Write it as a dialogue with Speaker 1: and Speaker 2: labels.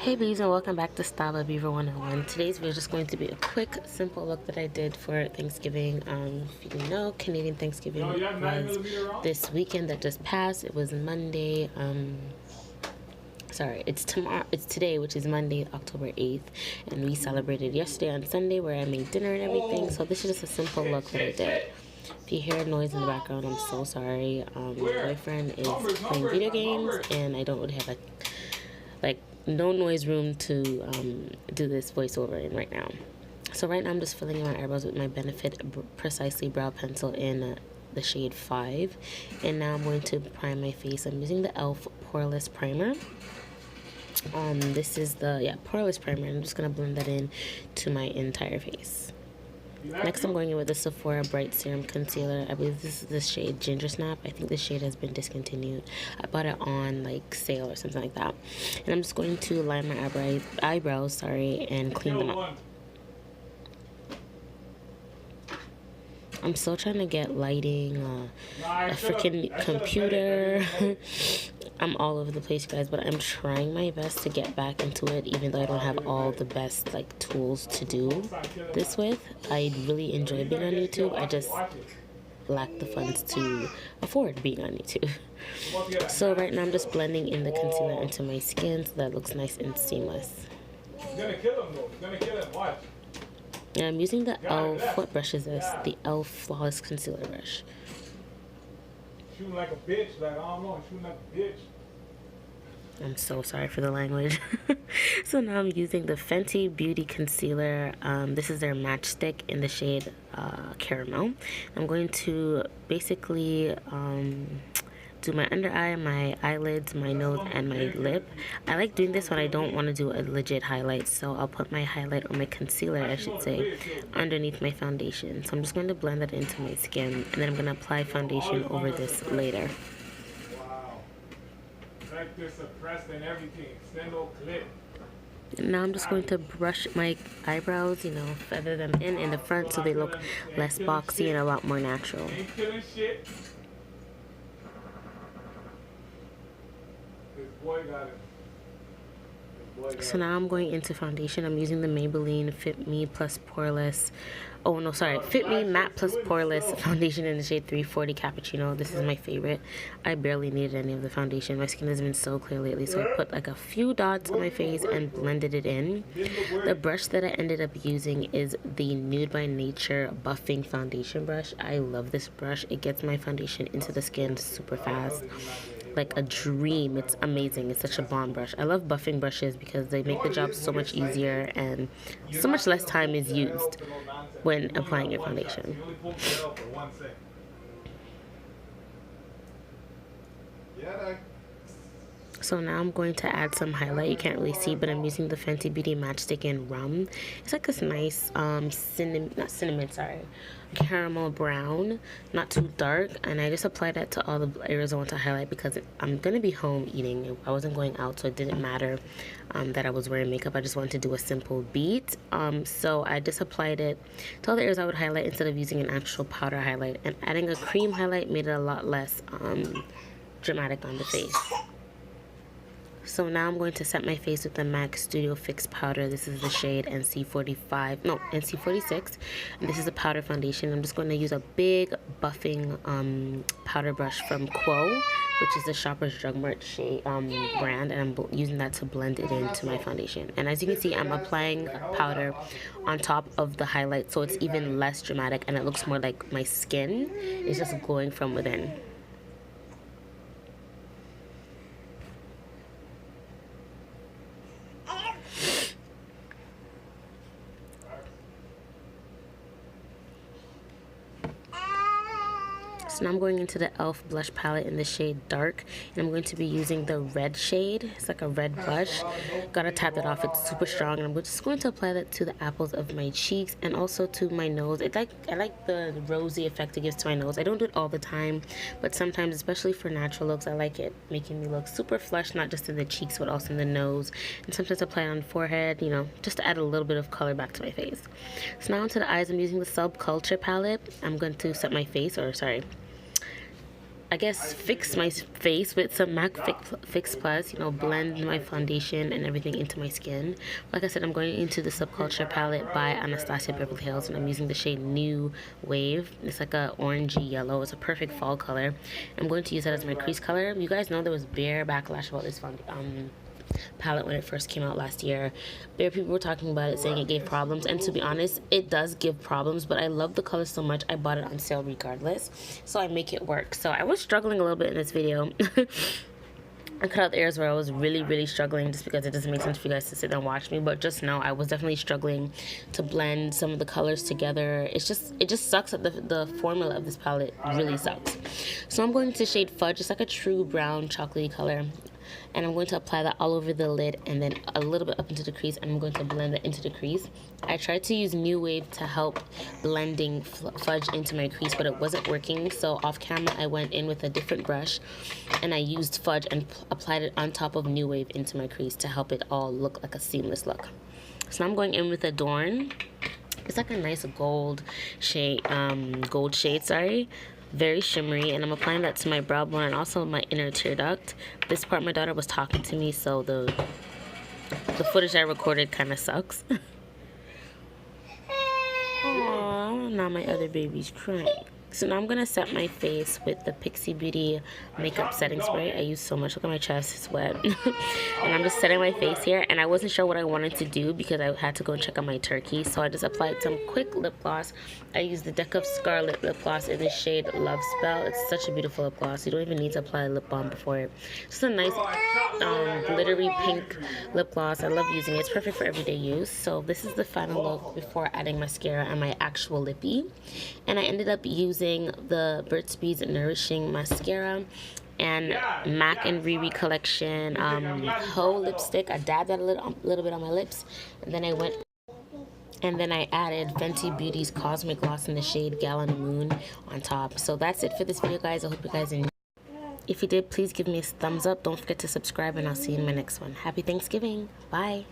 Speaker 1: Hey Beavs, and welcome back to StyledByBeaver 101. Today's video is just going to be a quick, simple look that I did for Thanksgiving. If you didn't know, Canadian Thanksgiving was this weekend that just passed. It was Monday. It's today, which is Monday, October 8th, and we celebrated yesterday on Sunday where I made dinner and everything. So this is just a simple look that I did. If you hear noise in the background, I'm so sorry. My boyfriend is playing video games, and I don't really have no noise room to do this voiceover in right now. So right now I'm just filling in my eyebrows with my Benefit Precisely Brow Pencil in the shade 5. And now I'm going to prime my face. I'm using the e.l.f. Poreless Primer. This is the Poreless Primer. I'm just going to blend that in to my entire face. Next, I'm going in with the Sephora Bright Serum Concealer. I believe this is the shade Ginger Snap. I think this shade has been discontinued. I bought it on sale or something like that. And I'm just going to line my eyebrows, and clean them up. I'm still trying to get lighting, a freaking computer. I'm all over the place, guys, but I'm trying my best to get back into it, even though I don't have all the best tools to do this with. I really enjoy being on YouTube. I just lack the funds to afford being on YouTube. So right now I'm just blending in the concealer into my skin so that it looks nice and seamless.
Speaker 2: It's gonna kill him though. It's gonna kill him. Watch.
Speaker 1: And I'm using the e.l.f. What brush is this? The e.l.f. Flawless Concealer Brush.
Speaker 2: Shooting like a bitch. I don't know. Shooting like a bitch.
Speaker 1: I'm so sorry for the language. So now I'm using the Fenty Beauty Concealer. This is their matchstick in the shade Caramel. I'm going to basically do my under eye, my eyelids, my nose, and my lip. I like doing this when I don't want to do a legit highlight, so I'll put my highlight, or my concealer I should say, underneath my foundation. So I'm just going to blend that into my skin, and then I'm going to apply foundation over this later.
Speaker 2: Wow. Like they're suppressed and everything. Extendo clip.
Speaker 1: Now I'm just going to brush my eyebrows, feather them in the front so they look less boxy and a lot more natural.
Speaker 2: Ain't killing shit. Boy got it.
Speaker 1: So now I'm going into foundation. I'm using the Maybelline Fit Me Plus Poreless. Oh no, sorry. Fit Me Matte Plus Poreless foundation in the shade 340 Cappuccino. This is my favorite. I barely needed any of the foundation. My skin has been so clear lately, so I put a few dots on my face and blended it in. The brush that I ended up using is the Nude by Nature Buffing Foundation Brush. I love this brush. It gets my foundation into the skin super fast. Like a dream. It's amazing. It's such a bomb brush. I love buffing brushes because they make the job so much easier and so much less time is used when applying your foundation. So now I'm going to add some highlight. You can't really see, but I'm using the Fenty Beauty Matchstick in Rum. It's like this nice caramel brown, not too dark, and I just applied that to all the areas I want to highlight because I'm gonna be home eating. I wasn't going out, so it didn't matter that I was wearing makeup. I just wanted to do a simple beat, so I just applied it to all the areas I would highlight instead of using an actual powder highlight, and adding a cream highlight made it a lot less dramatic on the face. So now I'm going to set my face with the MAC Studio Fix powder. This is the shade NC46, and this is a powder foundation. I'm just going to use a big buffing powder brush from Quo, which is the Shoppers Drug Mart shade brand, and I'm using that to blend it into my foundation. And as you can see, I'm applying powder on top of the highlight, so it's even less dramatic, and it looks more like my skin is just glowing from within. So now I'm going into the e.l.f. blush palette in the shade Dark, and I'm going to be using the red shade. It's like a red blush. Gotta tap it off, it's super strong, and I'm just going to apply that to the apples of my cheeks and also to my nose. I like the rosy effect it gives to my nose. I don't do it all the time, but sometimes, especially for natural looks, I like it making me look super flush, not just in the cheeks but also in the nose, and sometimes apply it on the forehead, just to add a little bit of color back to my face. So now onto the eyes. I'm using the Subculture palette. I'm going to set my face, I guess, fix my face with some MAC Fix Plus, you know, blend my foundation and everything into my skin. Like I said, I'm going into the Subculture palette by Anastasia Beverly Hills, and I'm using the shade New Wave. It's like a orangey yellow. It's a perfect fall color. I'm going to use that as my crease color. You guys know there was bare backlash about this palette when it first came out last year. Bare people were talking about it, saying it gave problems, and to be honest, it does give problems, but I love the color so much I bought it on sale regardless, so I make it work. So I was struggling a little bit in this video. I cut out the areas where I was really struggling, just because it doesn't make sense for you guys to sit and watch me, but just know I was definitely struggling to blend some of the colors together. It just sucks that the formula of this palette really sucks. So I'm going to shade Fudge. It's like a true brown chocolatey color, and I'm going to apply that all over the lid and then a little bit up into the crease, and I'm going to blend it into the crease. I tried to use New Wave to help blending Fudge into my crease, but it wasn't working, so off camera I went in with a different brush and I used Fudge and applied it on top of New Wave into my crease to help it all look like a seamless look. So now I'm going in with Adorn. It's like a nice gold shade, sorry. Very shimmery, and I'm applying that to my brow bone and also my inner tear duct. This part my daughter was talking to me, so the footage I recorded kind of sucks. Aww, now my other baby's crying. So now I'm gonna set my face with the Pixi Beauty makeup setting spray. I use so much. Look at my chest, it's wet. And I'm just setting my face here, and I wasn't sure what I wanted to do because I had to go and check on my turkey, so I just applied some quick lip gloss. I used the Deck of Scarlet lip gloss in the shade Love Spell. It's such a beautiful lip gloss. You don't even need to apply a lip balm before it. Just a nice glittery pink lip gloss. I love using it. It's perfect for everyday use. So this is the final look before adding mascara and my actual lippy. And I ended up using the Burt's Bees Nourishing mascara and MAC and RiRi collection Heaux lipstick. I dabbed that a little bit on my lips, and then I added Fenty Beauty's Cosmic Gloss in the shade Gala Moon on top. So that's it for this video, guys. I hope you guys enjoyed. If you did, please give me a thumbs up. Don't forget to subscribe, and I'll see you in my next one. Happy Thanksgiving. Bye.